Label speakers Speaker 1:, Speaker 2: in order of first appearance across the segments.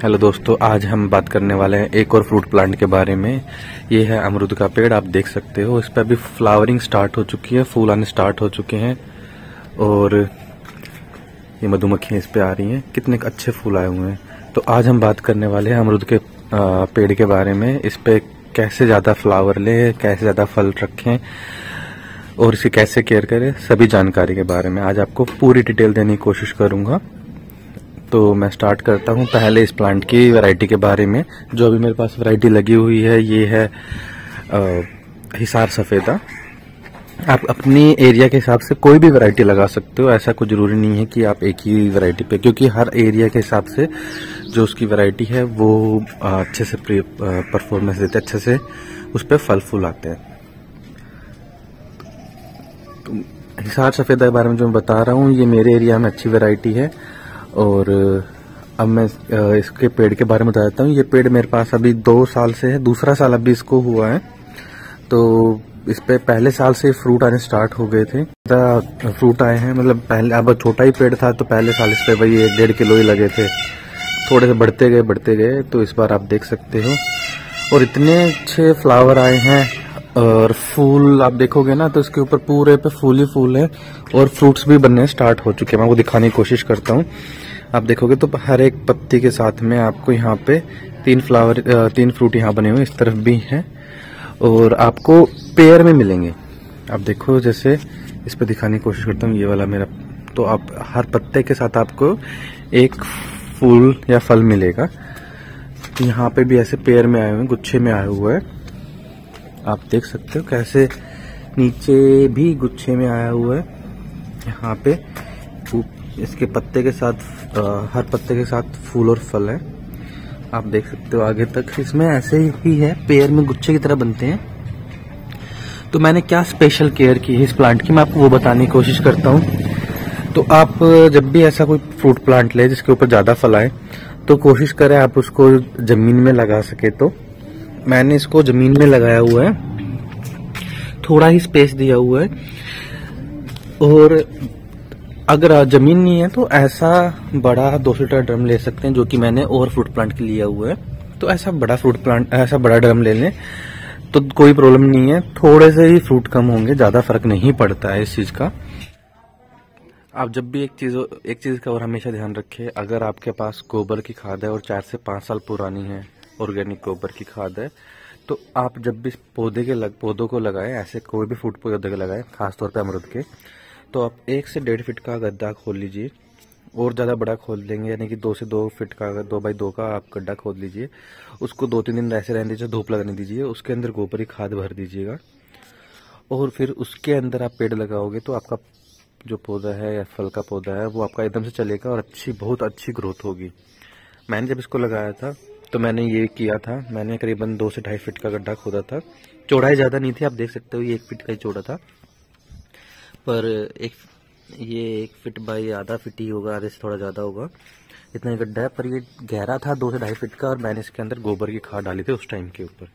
Speaker 1: Hello दोस्तों, आज हम बात करने वाले हैं एक और फ्रूट प्लांट के बारे में। ये है अमरूद का पेड़। आप देख सकते हो इस पर अभी फ्लावरिंग स्टार्ट हो चुकी है, फूल आने स्टार्ट हो चुके हैं और ये मधुमक्खियां इस पे आ रही हैं। कितने अच्छे फूल आए हुए हैं। तो आज हम बात करने वाले हैं अमरूद के पेड़ के बारे में। इस पे कैसे ज़्यादा फ्लावर ले, कैसे ज़्यादा फल रखें और इसे कैसे केयर करें, सभी जानकारी के बारे में आज आपको पूरी डिटेल देने की कोशिश करूँगा। तो मैं स्टार्ट करता हूँ पहले इस प्लांट की वैरायटी के बारे में। जो अभी मेरे पास वैरायटी लगी हुई है ये है हिसार सफ़ेदा। आप अपनी एरिया के हिसाब से कोई भी वैरायटी लगा सकते हो, ऐसा कुछ जरूरी नहीं है कि आप एक ही वैरायटी पे, क्योंकि हर एरिया के हिसाब से जो उसकी वैरायटी है वो अच्छे से परफॉर्मेंस देते हैं, अच्छे से उस पर फल फूल आते हैं। तो हिसार सफ़ेदा के बारे में जो मैं बता रहा हूँ ये मेरे एरिया में अच्छी वैरायटी है। और अब मैं इसके पेड़ के बारे में बता देता हूँ। ये पेड़ मेरे पास अभी 2 साल से है, दूसरा साल अभी इसको हुआ है। तो इस पे पहले साल से फ्रूट आने स्टार्ट हो गए थे, फ्रूट आए हैं। मतलब पहले अब छोटा ही पेड़ था तो पहले साल इस पे वही 1-1.5 किलो ही लगे थे, थोड़े से बढ़ते गए। तो इस बार आप देख सकते हो और इतने अच्छे फ्लावर आए हैं और फूल आप देखोगे ना तो इसके ऊपर पूरे पे फूल ही फूल है और फ्रूट्स भी बनने स्टार्ट हो चुके हैं। मैं आपको दिखाने की कोशिश करता हूँ। आप देखोगे तो हर एक पत्ती के साथ में आपको यहाँ पे 3 फ्रूट यहाँ बने हुए इस तरफ भी हैं और आपको पेयर में मिलेंगे। आप देखो, जैसे इस पे दिखाने की कोशिश करता हूँ, ये वाला मेरा। तो आप हर पत्ते के साथ आपको एक फूल या फल मिलेगा। यहाँ पे भी ऐसे पेयर में आए हुए हैं, गुच्छे में आए हुए हैं। आप देख सकते हो कैसे नीचे भी गुच्छे में आया हुआ है। यहाँ पे इसके पत्ते के साथ हर पत्ते के साथ फूल और फल है। आप देख सकते हो आगे तक इसमें ऐसे ही है, पेयर में गुच्छे की तरह बनते हैं। तो मैंने क्या स्पेशल केयर की है इस प्लांट की, मैं आपको वो बताने की कोशिश करता हूँ। तो आप जब भी ऐसा कोई फ्रूट प्लांट ले जिसके ऊपर ज्यादा फल आए तो कोशिश करें आप उसको जमीन में लगा सके। तो मैंने इसको जमीन में लगाया हुआ है, थोड़ा ही स्पेस दिया हुआ है। और अगर जमीन नहीं है तो ऐसा बड़ा 200 लीटर ड्रम ले सकते हैं, जो कि मैंने और फ्रूट प्लांट के लिया हुआ है। तो ऐसा बड़ा ड्रम ले लें तो कोई प्रॉब्लम नहीं है, थोड़े से ही फ्रूट कम होंगे, ज्यादा फर्क नहीं पड़ता है इस चीज का। आप जब भी एक चीज का और हमेशा ध्यान रखें, अगर आपके पास गोबर की खाद है और 4 से 5 साल पुरानी है, ऑर्गेनिक गोबर की खाद है, तो आप जब भी पौधों को लगाएं, ऐसे कोई भी फ्रूट पौधे को लगाएं, खासतौर पे अमरूद के, तो आप 1 से 1.5 फीट का गड्ढा खोद लीजिए। और ज़्यादा बड़ा खोद लेंगे, यानी कि 2 से 2 फीट का 2x2 का आप गड्ढा खोद लीजिए। उसको 2-3 दिन ऐसे रहने दीजिए, धूप लगने दीजिए। उसके अंदर गोबर की खाद भर दीजिएगा और फिर उसके अंदर आप पेड़ लगाओगे तो आपका जो पौधा है या फल का पौधा है वो आपका एकदम से चलेगा और बहुत अच्छी ग्रोथ होगी। मैंने जब इसको लगाया था तो मैंने ये किया था, मैंने करीबन 2 से 2.5 फीट का गड्ढा खोदा था। चौड़ाई ज़्यादा नहीं थी, आप देख सकते हो ये 1 फीट का ही चौड़ा था, पर ये 1 फीट बाई आधा फीट ही होगा, आधे से थोड़ा ज़्यादा होगा, इतना ही गड्ढा है। पर ये गहरा था 2 से 2.5 फीट का और मैंने इसके अंदर गोबर की खाद डाली थी उस टाइम के ऊपर।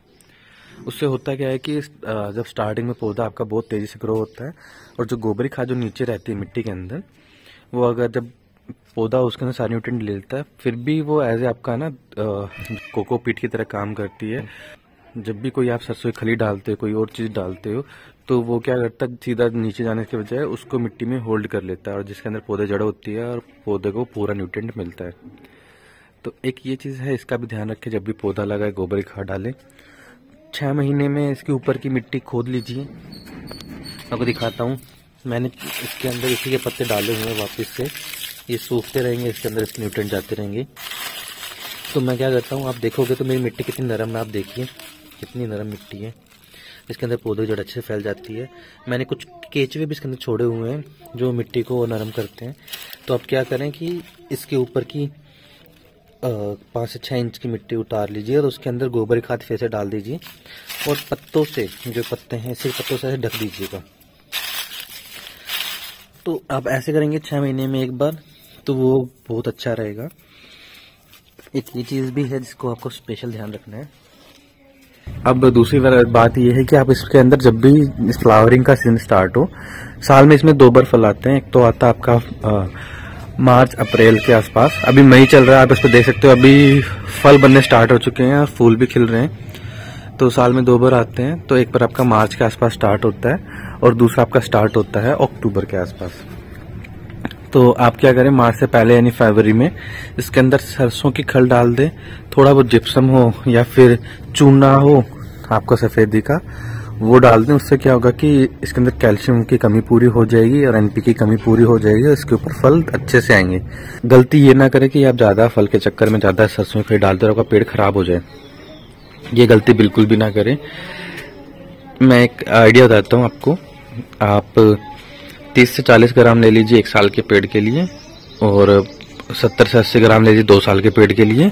Speaker 1: उससे होता क्या है कि जब स्टार्टिंग में पौधा आपका बहुत तेज़ी से ग्रो होता है और जो गोबर की खाद जो नीचे रहती है मिट्टी के अंदर, वो अगर जब पौधा उसके अंदर सारे न्यूट्रिएंट ले लेता है, फिर भी वो एज ए आपका ना कोकोपीट की तरह काम करती है। जब भी कोई आप सरसों की खली डालते हो, कोई और चीज़ डालते हो, तो वो क्या करता है, सीधा नीचे जाने के बजाय उसको मिट्टी में होल्ड कर लेता है और जिसके अंदर पौधे जड़ होती है और पौधे को पूरा न्यूट्रिएंट मिलता है। तो एक ये चीज़ है, इसका भी ध्यान रखें। जब भी पौधा लगाए गोबर की खाद डालें। 6 महीने में इसके ऊपर की मिट्टी खोद लीजिए। आपको दिखाता हूँ, मैंने इसके अंदर इसी के पत्ते डाले हुए हैं वापस से, ये सूखते रहेंगे, इसके अंदर इसके न्यूट्रिएंट जाते रहेंगे। तो मैं क्या करता हूँ, आप देखोगे तो मेरी मिट्टी कितनी नरम है, आप देखिए कितनी नरम मिट्टी है। इसके अंदर पौधे जड़ अच्छे से फैल जाती है। मैंने कुछ केचुए भी इसके अंदर छोड़े हुए हैं जो मिट्टी को नरम करते हैं। तो आप क्या करें कि इसके ऊपर की 5 से 6 इंच की मिट्टी उतार लीजिए और उसके अंदर गोबर खाद फिर से डाल दीजिए और पत्तों से, जो पत्ते हैं सिर्फ पत्तों से ढक दीजिएगा। तो आप ऐसे करेंगे 6 महीने में एक बार, तो वो बहुत अच्छा रहेगा। एक ये चीज़ भी है जिसको आपको स्पेशल ध्यान रखना है। अब दूसरी बात यह है कि आप इसके अंदर जब भी फ्लावरिंग का सीजन स्टार्ट हो, साल में इसमें 2 बार फल आते हैं। एक तो आता है आपका मार्च अप्रैल के आसपास। अभी मई चल रहा है, आप इस पर देख सकते हो अभी फल बनने स्टार्ट हो चुके हैं और फूल भी खिल रहे हैं। तो साल में 2 बार आते हैं, तो एक बार आपका मार्च के आसपास स्टार्ट होता है और दूसरा आपका स्टार्ट होता है अक्टूबर के आसपास। तो आप क्या करें, मार्च से पहले यानी फरवरी में इसके अंदर सरसों की खल डाल दें, थोड़ा बहुत जिप्सम हो या फिर चूना हो आपको सफेदी का, वो डाल दें। उससे क्या होगा कि इसके अंदर कैल्शियम की कमी पूरी हो जाएगी और एनपी की कमी पूरी हो जाएगी और इसके ऊपर फल अच्छे से आएंगे। गलती ये ना करें कि आप ज्यादा फल के चक्कर में ज्यादा सरसों की डालते रहो, पेड़ खराब हो जाए। ये गलती बिल्कुल भी ना करें। मैं एक आइडिया बताता हूँ आपको। आप 30 से 40 ग्राम ले लीजिए 1 साल के पेड़ के लिए, और 70 से 80 ग्राम ले लीजिए 2 साल के पेड़ के लिए।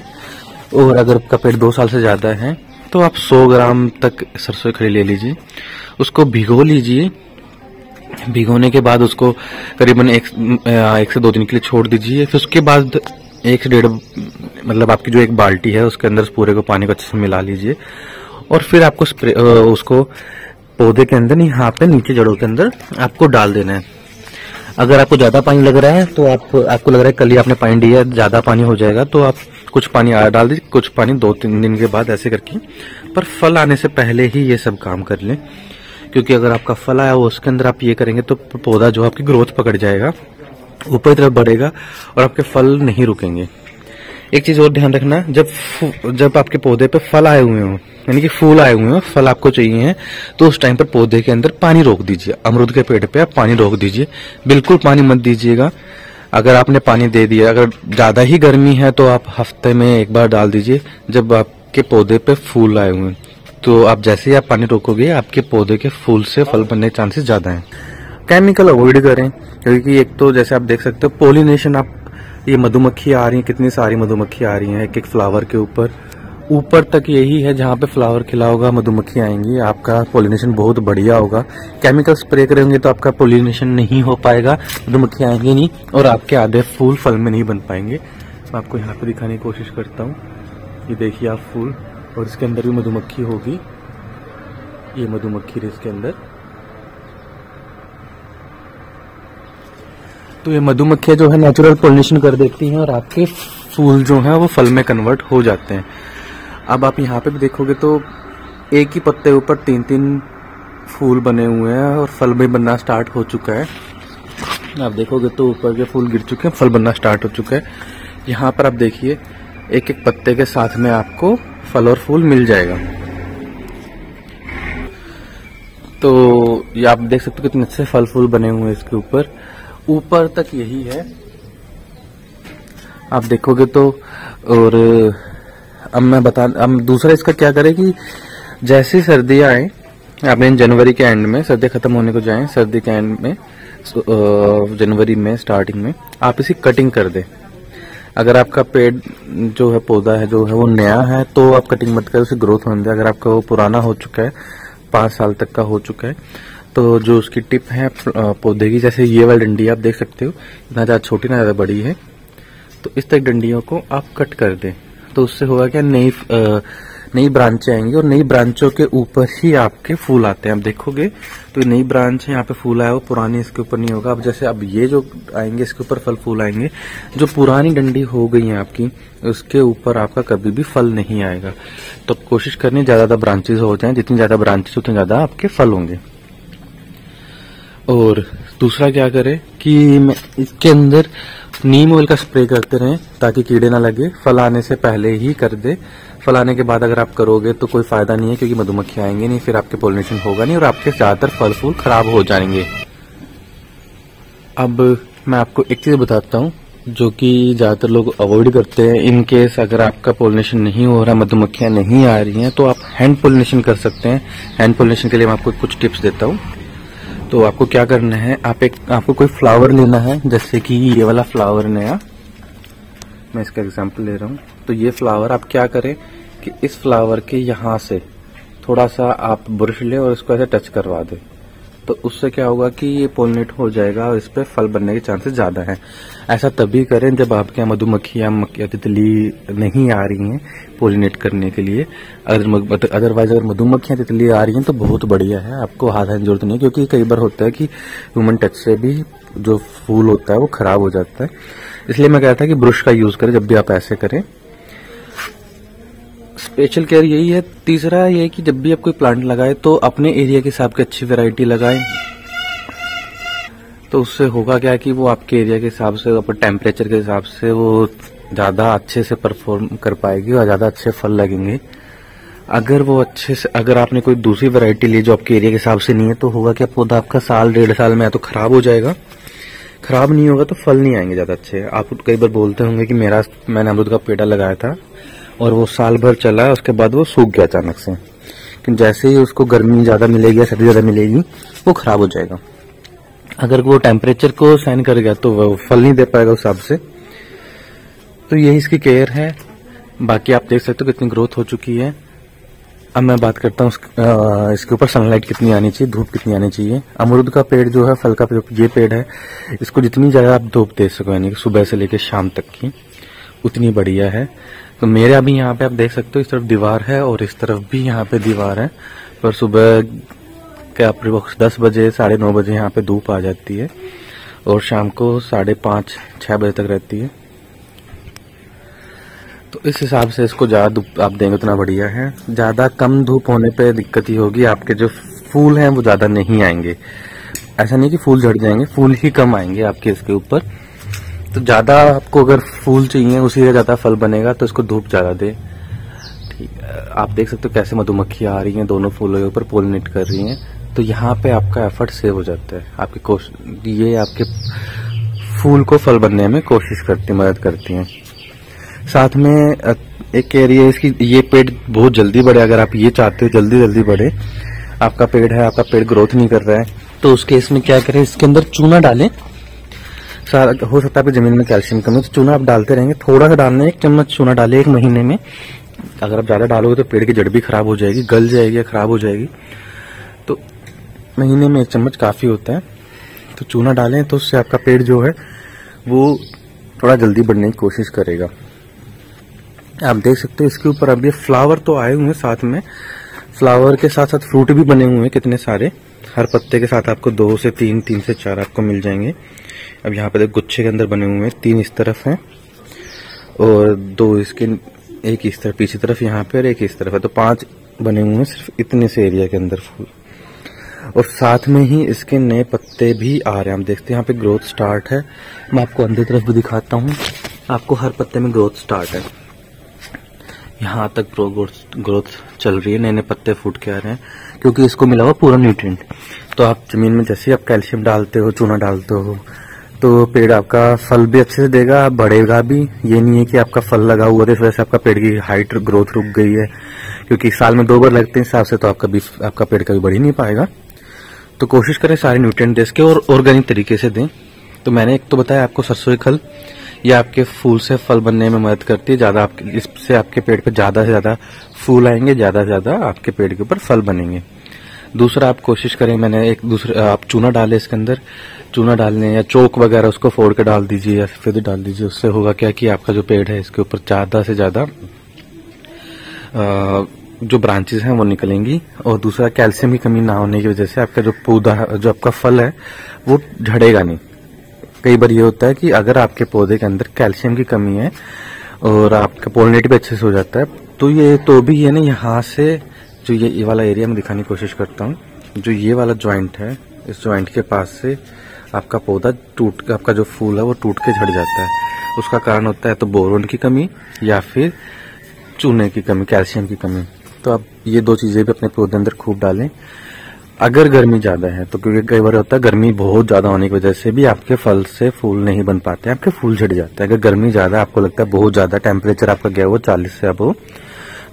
Speaker 1: और अगर आपका पेड़ 2 साल से ज्यादा है तो आप 100 ग्राम तक सरसों की खली ले लीजिए, उसको भिगो लीजिए। भिगोने के बाद उसको करीबन 1 से 2 दिन के लिए छोड़ दीजिए। फिर उसके बाद 1 से 1.5 मतलब आपकी जो एक बाल्टी है उसके अंदर पूरे को पानी को अच्छे से मिला लीजिए और फिर आपको उसको पौधे के अंदर, यहाँ पे नीचे जड़ों के अंदर आपको डाल देना है। अगर आपको ज्यादा पानी लग रहा है तो आपको लग रहा है कल ही आपने पानी दिया, ज्यादा पानी हो जाएगा, तो आप कुछ पानी डाल दीजिए, कुछ पानी 2-3 दिन के बाद, ऐसे करके। पर फल आने से पहले ही ये सब काम कर लें, क्योंकि अगर आपका फल आया वो उसके अंदर आप ये करेंगे तो पौधा जो आपकी ग्रोथ पकड़ जाएगा, ऊपर की तरफ बढ़ेगा और आपके फल नहीं रुकेंगे। एक चीज और ध्यान रखना, जब आपके पौधे पे फल आए हुए हों, यानी कि फूल आए हुए हों, फल आपको चाहिए हैं, तो उस टाइम पर पौधे के अंदर पानी रोक दीजिए। अमरूद के पेड़ पे आप पानी रोक दीजिए, बिल्कुल पानी मत दीजिएगा। अगर आपने पानी दे दिया, अगर ज्यादा ही गर्मी है तो आप हफ्ते में 1 बार डाल दीजिए। जब आपके पौधे पे फूल आए हुए हैं तो आप जैसे ही आप पानी रोकोगे आपके पौधे के फूल से फल बनने के चांसेस ज्यादा हैं। केमिकल अवॉइड करें, क्योंकि एक तो जैसे आप देख सकते हो पॉलिनेशन, आप ये मधुमक्खी आ रही है, कितनी सारी मधुमक्खी आ रही हैं एक फ्लावर के ऊपर तक यही है जहाँ पे फ्लावर खिला होगा मधुमक्खी आएंगी, आपका पॉलिनेशन बहुत बढ़िया होगा। केमिकल स्प्रे करेंगे तो आपका पॉलिनेशन नहीं हो पाएगा, मधुमक्खी आएंगी नहीं और आपके आधे फूल फल में नहीं बन पाएंगे। मैं आपको यहाँ पे दिखाने की कोशिश करता हूँ। ये देखिए आप फूल, और इसके अंदर भी मधुमक्खी होगी, ये मधुमक्खी है इसके अंदर। तो ये मधुमक्खियां जो है नेचुरल पॉलिनेशन कर देती हैं और आपके फूल जो हैं वो फल में कन्वर्ट हो जाते हैं। अब आप यहाँ पे भी देखोगे तो एक ही पत्ते ऊपर 3-3 फूल बने हुए हैं और फल भी बनना स्टार्ट हो चुका है। आप देखोगे तो ऊपर के फूल गिर चुके हैं, फल बनना स्टार्ट हो चुका है। यहाँ पर आप देखिए एक एक पत्ते के साथ में आपको फल और फूल मिल जाएगा। तो ये आप देख सकते हो कितने अच्छे फल फूल बने हुए हैं इसके ऊपर तक यही है, आप देखोगे तो। और अब दूसरा इसका क्या करें कि जैसे सर्दियां आए, आपने जनवरी के एंड में, सर्दी खत्म होने को जाए, सर्दी के एंड में जनवरी में स्टार्टिंग में आप इसी कटिंग कर दें। अगर आपका पेड़ जो है, पौधा है जो है वो नया है तो आप कटिंग मत करें, उसे ग्रोथ होने दें। अगर आपका वो पुराना हो चुका है, 5 साल तक का हो चुका है, तो जो उसकी टिप है पौधे की, जैसे ये वाली डंडी आप देख सकते हो, ना ज्यादा छोटी ना ज्यादा बड़ी है, तो इस तरह डंडियों को आप कट कर दें। तो उससे होगा क्या, नई ब्रांचें आएंगी और नई ब्रांचों के ऊपर ही आपके फूल आते हैं। आप देखोगे तो नई ब्रांच है, यहाँ पे फूल आया, वो पुरानी इसके ऊपर नहीं होगा। अब जैसे अब ये जो आएंगे इसके ऊपर फल फूल आएंगे, जो पुरानी डंडी हो गई है आपकी उसके ऊपर आपका कभी भी फल नहीं आएगा। तो कोशिश करनी ज्यादा ब्रांचेस हो जाएं, जितनी ज्यादा ब्रांचेस उतने ज्यादा आपके फल होंगे। और दूसरा क्या करें कि इसके अंदर नीम ऑयल का स्प्रे करते रहें ताकि कीड़े ना लगे। फल आने से पहले ही कर दे, फल आने के बाद अगर आप करोगे तो कोई फायदा नहीं है, क्योंकि मधुमक्खी आएंगे नहीं, फिर आपके पॉलिनेशन होगा नहीं और आपके ज्यादातर फल फूल खराब हो जाएंगे। अब मैं आपको एक चीज बताता हूँ जो कि ज्यादातर लोग अवॉइड करते हैं। इन केस अगर आपका पॉलिनेशन नहीं हो रहा, मधुमक्खियां नहीं आ रही हैं, तो आप हैंड पॉलिनेशन कर सकते हैं। हैंड पॉलिनेशन के लिए मैं आपको कुछ टिप्स देता हूँ। तो आपको क्या करना है, आपको कोई फ्लावर लेना है, जैसे कि ये वाला फ्लावर नया, मैं इसका एग्जांपल ले रहा हूँ। तो ये फ्लावर आप क्या करें कि इस फ्लावर के यहाँ से थोड़ा सा आप ब्रश ले और इसको ऐसे टच करवा दे, तो उससे क्या होगा कि ये पोलिनेट हो जाएगा और इस पे फल बनने के चांसेस ज्यादा हैं। ऐसा तभी करें जब आपके यहाँ मधुमक्खियां या तितली नहीं आ रही हैं पोलिनेट करने के लिए। अदरवाइज अगर मधुमक्खियां तितली आ रही हैं तो बहुत बढ़िया है, आपको हाथ आने की जरूरत नहीं है, क्योंकि कई बार होता है कि ह्यूमन टच से भी जो फूल होता है वो खराब हो जाता है। इसलिए मैं कहता कि ब्रश का यूज करें जब भी आप ऐसे करें। स्पेशल केयर यही है। तीसरा ये है कि जब भी आप कोई प्लांट लगाए तो अपने एरिया के हिसाब की अच्छी वैरायटी लगाएं। तो उससे होगा क्या कि वो आपके एरिया के हिसाब से, अपने टेम्परेचर के हिसाब से वो ज्यादा अच्छे से परफॉर्म कर पाएगी और ज्यादा अच्छे फल लगेंगे। अगर वो अच्छे से, अगर आपने कोई दूसरी वैरायटी ली जो आपके एरिया के हिसाब से नहीं है, तो होगा क्या, पौधा आपका साल 1.5 साल में या तो खराब हो जाएगा। खराब नहीं होगा तो फल नहीं आएंगे ज्यादा अच्छे। आप कई बार बोलते होंगे कि मैंने अमरूद का पेड़ा लगाया था और वो साल भर चला, उसके बाद वो सूख गया अचानक से, कि जैसे ही उसको गर्मी ज्यादा मिलेगी या सर्दी ज्यादा मिलेगी वो खराब हो जाएगा। अगर वो टेम्परेचर को सहन कर गया तो वो फल नहीं दे पाएगा उस हिसाब से। तो यही इसकी केयर है। बाकी आप देख सकते हो कितनी ग्रोथ हो चुकी है। अब मैं बात करता हूँ इसके ऊपर सनलाइट कितनी आनी चाहिए, धूप कितनी आनी चाहिए। अमरूद का पेड़ जो है, फल का ये पेड़ है, इसको जितनी ज्यादा आप धूप दे सको, यानी कि सुबह से लेकर शाम तक की, उतनी बढ़िया है। तो मेरे अभी यहाँ पे आप देख सकते हो इस तरफ दीवार है और इस तरफ भी यहाँ पे दीवार है, पर सुबह के अप्रोक्स 10 बजे 9:30 बजे यहाँ पे धूप आ जाती है और शाम को 5:30-6 बजे तक रहती है। तो इस हिसाब से इसको ज्यादा धूप आप देंगे उतना बढ़िया है। ज्यादा कम धूप होने पे दिक्कत ही होगी, आपके जो फूल हैं वो ज्यादा नहीं आएंगे। ऐसा नहीं कि फूल झड़ जाएंगे, फूल ही कम आएंगे आपके इसके ऊपर। तो ज्यादा आपको अगर फूल चाहिए, उसी से ज्यादा फल बनेगा, तो इसको धूप ज्यादा दे। ठीक है, आप देख सकते हो कैसे मधुमक्खियां आ रही हैं, दोनों फूलों के ऊपर पोलिनेट कर रही हैं। तो यहाँ पे आपका एफर्ट सेव हो जाता है। आपकी ये आपके फूल को फल बनने में कोशिश करती, मदद करती हैं। साथ में एक एरिया इसकी, ये पेड़ बहुत जल्दी बढ़े। अगर आप ये चाहते हो जल्दी जल्दी बढ़े, आपका पेड़ है, आपका पेड़ ग्रोथ नहीं कर रहा है, तो उस केस में क्या करें, इसके अंदर चूना डालें। हो सकता है जमीन में कैल्शियम कमी, तो चूना आप डालते रहेंगे। थोड़ा सा डालना है, 1 चम्मच चूना डाले 1 महीने में। अगर आप ज्यादा डालोगे तो पेड़ की जड़ भी खराब हो जाएगी, गल जाएगी या खराब हो जाएगी। तो महीने में 1 चम्मच काफी होता है। तो चूना डालें तो उससे आपका पेड़ जो है वो थोड़ा जल्दी बढ़ने की कोशिश करेगा। आप देख सकते हो इसके ऊपर अब ये फ्लावर तो आए हुए हैं, साथ में फ्लावर के साथ साथ फ्रूट भी बने हुए हैं कितने सारे। हर पत्ते के साथ आपको 2 से 3 से 4 आपको मिल जाएंगे। अब यहाँ पे गुच्छे के अंदर बने हुए हैं, 3 इस तरफ हैं और 2 इसके, एक इस तरफ पीछे तरफ यहाँ पे और एक इस तरफ है। तो 5 बने हुए हैं सिर्फ इतने से एरिया के अंदर फूल। और साथ में ही इसके नए पत्ते भी आ रहे हैं। हम देखते हैं यहाँ पे ग्रोथ स्टार्ट है। मैं आपको अंदर तरफ भी दिखाता हूँ। आपको हर पत्ते में ग्रोथ स्टार्ट है, यहाँ तक ग्रोथ चल रही है, नए नए पत्ते फूट के आ रहे हैं, क्योंकि इसको मिला हुआ पूरा न्यूट्रिएंट। तो आप जमीन में जैसे आप कैल्शियम डालते हो, चूना डालते हो, तो पेड़ आपका फल भी अच्छे से देगा, बढ़ेगा भी। ये नहीं है कि आपका फल लगा हुआ है इस वजह से आपका पेड़ की हाइट ग्रोथ रुक गई है, क्योंकि साल में 2 बार लगते हैं हिसाब से, तो आपका पेड़ कभी बढ़ ही नहीं पाएगा। तो कोशिश करें सारे न्यूट्रिएंट दे इसके और ऑर्गेनिक तरीके से दें। तो मैंने एक तो बताया आपको सरसों खल, ये आपके फूल से फल बनने में मदद करती है। ज्यादा इससे आपके पेड़ पे ज्यादा से ज्यादा फूल आएंगे, ज्यादा से ज्यादा आपके पेड़ के ऊपर फल बनेंगे। दूसरा आप कोशिश करें, मैंने एक दूसरे आप चूना डालें इसके अंदर, चूना डालने या चौक वगैरह उसको फोड़ के डाल दीजिए या फिर डाल दीजिए। उससे होगा क्या कि आपका जो पेड़ है इसके ऊपर ज्यादा से ज्यादा जो ब्रांचेस हैं वो निकलेंगी। और दूसरा कैल्शियम की कमी ना होने की वजह से आपका जो पौधा, जो आपका फल है वो झड़ेगा नहीं। कई बार ये होता है कि अगर आपके पौधे के अंदर कैल्शियम की कमी है और आपका पोलिनेट भी अच्छे से हो जाता है, तो ये तो भी है ना, यहाँ से जो ये वाला एरिया में दिखाने की कोशिश करता हूँ, जो ये वाला जॉइंट है, इस जॉइंट के पास से आपका पौधा आपका जो फूल है वो टूट के झड़ जाता है। उसका कारण होता है तो बोरोन की कमी या फिर चूने की कमी, कैल्शियम की कमी। तो आप ये 2 चीजें भी अपने पौधे अंदर खूब डालें। अगर गर्मी ज्यादा है तो, क्योंकि कई बार होता है गर्मी बहुत ज्यादा होने की वजह से भी आपके फल से फूल नहीं बन पाते, आपके फूल झड़ जाते हैं। अगर गर्मी ज्यादा, आपको लगता है बहुत ज्यादा टेम्परेचर आपका गया वो 40 से अब हो,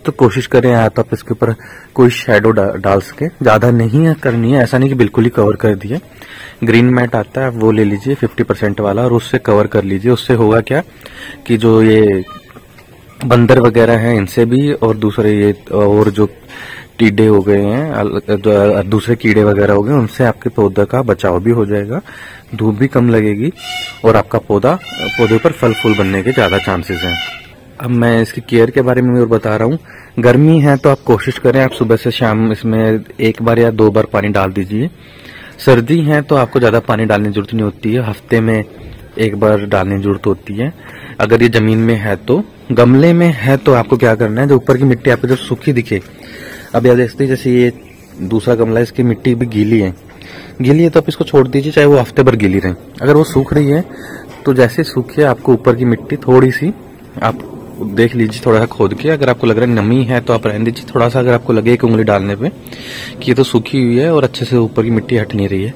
Speaker 1: तो कोशिश करें या तो आप इसके ऊपर कोई शेडो डाल सके। ज्यादा नहीं है करनी है, ऐसा नहीं कि बिल्कुल ही कवर कर दिए। ग्रीन मैट आता है वो ले लीजिए 50% वाला और उससे कवर कर लीजिए। उससे होगा क्या कि जो ये बंदर वगैरह हैं इनसे भी, और दूसरे ये और जो टीडे हो गए हैं, दूसरे कीड़े वगैरह हो गए, उनसे आपके पौधा का बचाव भी हो जाएगा, धूप भी कम लगेगी और आपका पौधे पर फल फूल बनने के ज्यादा चांसेस हैं। अब मैं इसकी केयर के बारे में और बता रहा हूँ। गर्मी है तो आप कोशिश करें आप सुबह से शाम इसमें 1 बार या 2 बार पानी डाल दीजिए। सर्दी है तो आपको ज्यादा पानी डालने की जरूरत नहीं होती है, हफ्ते में एक बार डालने की जरूरत होती है। अगर ये जमीन में है तो, गमले में है तो आपको क्या करना है, जो ऊपर की मिट्टी आपको जो सूखी दिखे, अब आप देखते हैं जैसे ये दूसरा गमला है, इसकी मिट्टी भी गीली है तो आप इसको छोड़ दीजिए, चाहे वो हफ्ते भर गीली रहे। अगर वो सूख रही है तो जैसे सूखी है आपको ऊपर की मिट्टी थोड़ी सी आप देख लीजिए, थोड़ा सा खोद के, अगर आपको लग रहा है नमी है तो आप रहने दीजिए। थोड़ा सा अगर आपको लगे एक उंगली डालने पे कि ये तो सूखी हुई है और अच्छे से ऊपर की मिट्टी हट नहीं रही है,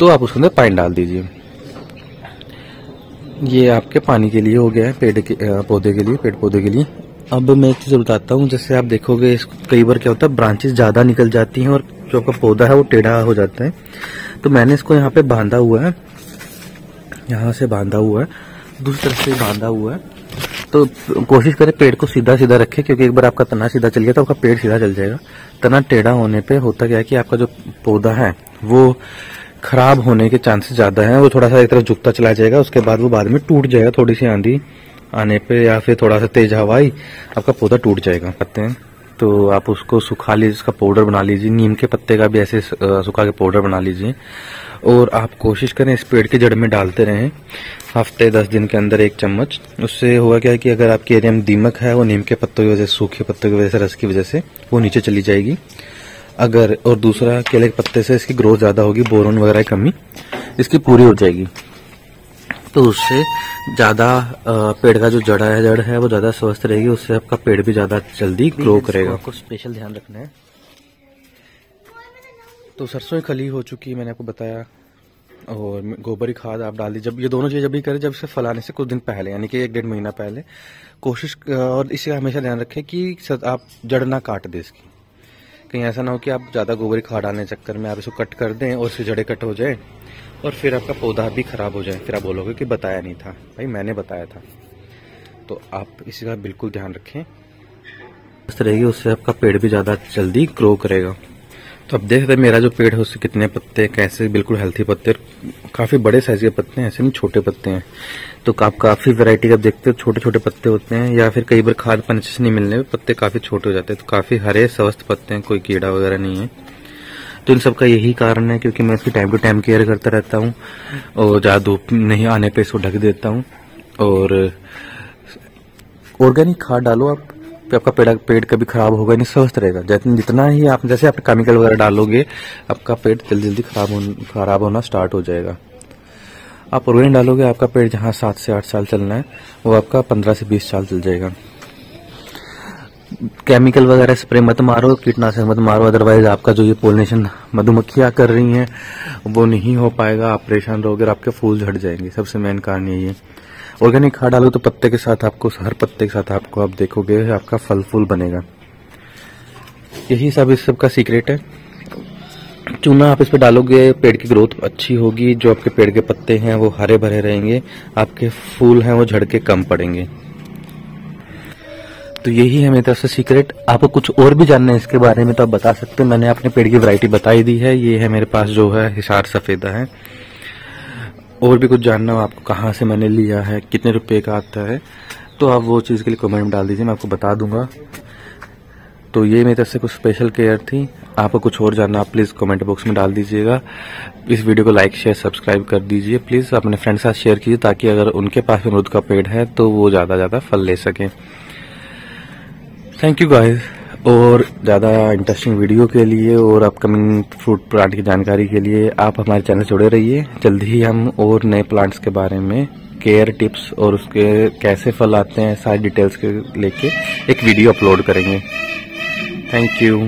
Speaker 1: तो आप उसके अंदर पानी डाल दीजिए। ये आपके पानी के लिए हो गया है, पेड़ पौधे के लिए। अब मैं एक चीज बताता हूँ, जैसे आप देखोगे कई बार क्या होता है, ब्रांचेस ज्यादा निकल जाती हैं और जो आपका पौधा है वो टेढ़ा हो जाता है। तो मैंने इसको यहाँ पे बांधा हुआ है, यहाँ से बांधा हुआ है, दूसरी तरफ से बांधा हुआ है। तो कोशिश करें पेड़ को सीधा सीधा रखें, क्योंकि एक बार आपका तना सीधा चल गया तो आपका पेड़ सीधा चल जाएगा। तना टेढ़ा होने पे होता क्या है कि आपका जो पौधा है वो खराब होने के चांसेस ज्यादा हैं। वो थोड़ा सा एक तरफ झुकता चला जाएगा, उसके बाद वो बाद में टूट जाएगा, थोड़ी सी आंधी आने पे या फिर थोड़ा सा तेज हवा आई आपका पौधा टूट जाएगा। पत्ते हैं तो आप उसको सुखा लीजिए, इसका पाउडर बना लीजिए, नीम के पत्ते का भी ऐसे सुखा के पाउडर बना लीजिए। और आप कोशिश करें इस पेड़ की जड़ में डालते रहें, हफ्ते 10 दिन के अंदर 1 चम्मच। उससे होगा क्या है कि अगर आपके एरिया में दीमक है, वो नीम के पत्तों की वजह से, सूखे पत्तों की वजह से, रस की वजह से वो नीचे चली जाएगी। अगर और दूसरा, केले के पत्ते से इसकी ग्रोथ ज्यादा होगी, बोरोन वगैरह की कमी इसकी पूरी हो जाएगी। तो उससे ज्यादा पेड़ का जो जड़ है वो ज्यादा स्वस्थ रहेगी, उससे आपका पेड़ भी ज्यादा जल्दी ग्रो करेगा। आपको स्पेशल ध्यान रखना है। तो सरसों की खली हो चुकी है, मैंने आपको बताया, और गोबर की खाद आप डाल दीजिए। जब ये दोनों चीजें जब भी करें, जब इसे फलाने से कुछ दिन पहले, यानी कि 1-1.5 महीना पहले कोशिश, और इसे हमेशा ध्यान रखें कि आप जड़ ना काट दें इसकी। कहीं ऐसा ना हो कि आप ज्यादा गोबर की खाद डालने के चक्कर में आप इसको कट कर दें और इसकी जड़ें कट हो जाए और फिर आपका पौधा भी खराब हो जाए, फिर आप बोलोगे कि बताया नहीं था। भाई मैंने बताया था। तो आप इसी का बिल्कुल ध्यान रखें, इस रहेगी, उससे आपका पेड़ भी ज्यादा जल्दी ग्रो करेगा। तो अब देख रहे हैं मेरा जो पेड़ है उससे कितने पत्ते, कैसे बिल्कुल हेल्थी पत्ते, काफी बड़े साइज के पत्ते हैं, ऐसे नहीं छोटे पत्ते हैं। तो आप काफी वैरायटी का देखते हो, छोटे छोटे पत्ते होते हैं, या फिर कई बार खाद पानी से नहीं मिलने में पत्ते काफी छोटे हो जाते हैं। तो काफी हरे स्वस्थ पत्ते हैं, कोई कीड़ा वगैरह नहीं है। तो इन सब का यही कारण है, क्योंकि मैं इसकी टाइम टू टाइम केयर करता रहता हूँ और ज्यादा धूप नहीं आने पे इसको ढक देता हूँ। और ऑर्गेनिक खाद डालो आप, आपका पेड़ कभी खराब होगा नहीं, स्वस्थ रहेगा। जितना ही आप, जैसे आप केमिकल वगैरह डालोगे, आपका पेड़ जल्दी जल्दी खराब होना स्टार्ट हो जाएगा। आप ऑर्गेनिक डालोगे, आपका पेड़ जहाँ 7 से 8 साल चलना है वो आपका 15 से 20 साल चल जाएगा। केमिकल वगैरह स्प्रे मत मारो, कीटनाशक मत मारो, अदरवाइज आपका जो ये पोलिनेशन मधुमक्खियां कर रही हैं वो नहीं हो पाएगा, आप परेशान रहोगे और आपके फूल झड़ जाएंगे। सबसे मेन कारण यही है। ऑर्गेनिक खाद डालो तो पत्ते के साथ आपको, हर पत्ते के साथ आपको, आप देखोगे आपका फल फूल बनेगा। यही सब इस सब का सीक्रेट है। चूना आप इस पे डालोगे, पेड़ की ग्रोथ अच्छी होगी, जो आपके पेड़ के पत्ते हैं वो हरे भरे रहेंगे, आपके फूल हैं वो झड़ के कम पड़ेंगे। तो यही है मेरी तरफ से सीक्रेट। आपको कुछ और भी जानना है इसके बारे में तो आप बता सकते हैं। मैंने अपने पेड़ की वैरायटी बताई दी है। ये है मेरे पास जो है हिसार सफेदा है। और भी कुछ जानना हो आपको, कहाँ से मैंने लिया है, कितने रुपए का आता है, तो आप वो चीज़ के लिए कमेंट में डाल दीजिए, मैं आपको बता दूंगा। तो ये मेरी तरफ से कुछ स्पेशल केयर थी। आपको कुछ और जानना आप प्लीज़ कमेंट बॉक्स में डाल दीजिएगा। इस वीडियो को लाइक शेयर सब्सक्राइब कर दीजिए प्लीज़। अपने फ्रेंड के साथ शेयर कीजिए ताकि अगर उनके पास अमरूद का पेड़ है तो वो ज़्यादा फल ले सकें। Thank you guys. और ज़्यादा इंटरेस्टिंग वीडियो के लिए और अपकमिंग फ्रूट प्लांट की जानकारी के लिए आप हमारे चैनल से जुड़े रहिए। जल्दी ही हम और नए प्लांट्स के बारे में, केयर टिप्स और उसके कैसे फल आते हैं, सारी डिटेल्स के लेके एक वीडियो अपलोड करेंगे। Thank you.